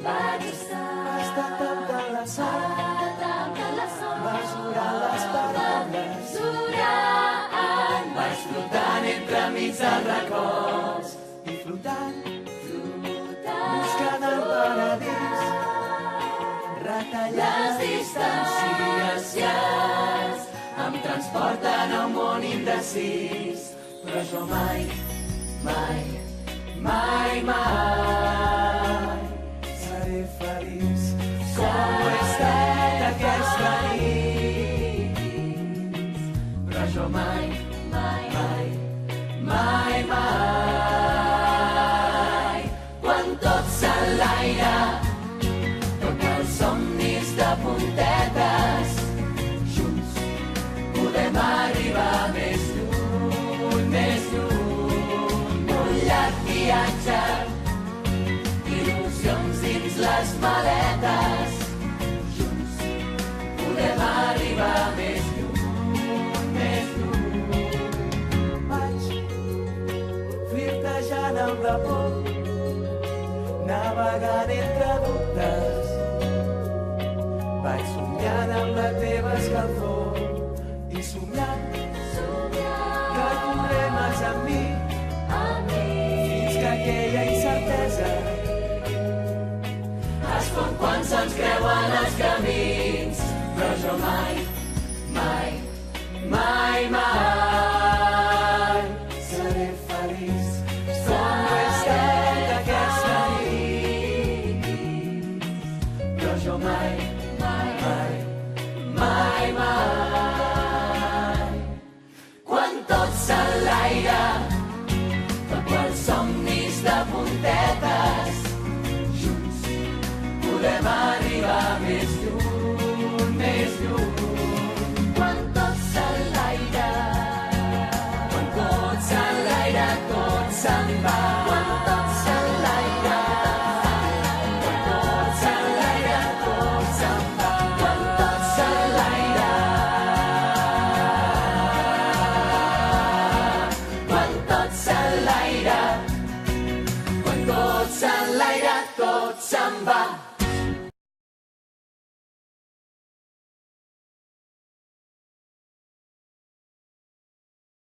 vaig estar temptant la son, temptant la son, mesurant les paraules, mesurant, vaig flotant entremig dels records i flotant, buscant el paradís, retallant les distàncies em transporten a un món indecís, però jo mai, mai, mai, mai seré feliç com ho he estat aquesta nit. Però jo mai, mai, mai, mai, mai, quan tot s'enlaira, tot els somnis de puntetes, junts podem arribar més lluny, més lluny. Un llarg viatge, il·lusions dins les maletes, junts podem arribar més lluny, més lluny. Vaig flirtejant amb la por, navegant entre dubtes, vaig somiant amb la teva escalfor i somiant que corremes amb mi fins que aquella incertesa es fon quan se'ns creuen els camins. Però jo mai, mai, mai, mai seré feliç com ho he estat aquesta nit. Però jo mai, mai, mai, mai, mai, quan tot s'enlaira, tot els somnis de puntetes, junts podem arribar més lluny, més lluny. Quan tot s'enlaira, quan tot s'enlaira, tot se'n va. Quan tot s'enlaira, quan tot s'enlaira, tot se'n va. Quan tot s'enlaira, quan tot s'enlaira, quan tot s'enlaira, tot se'n va.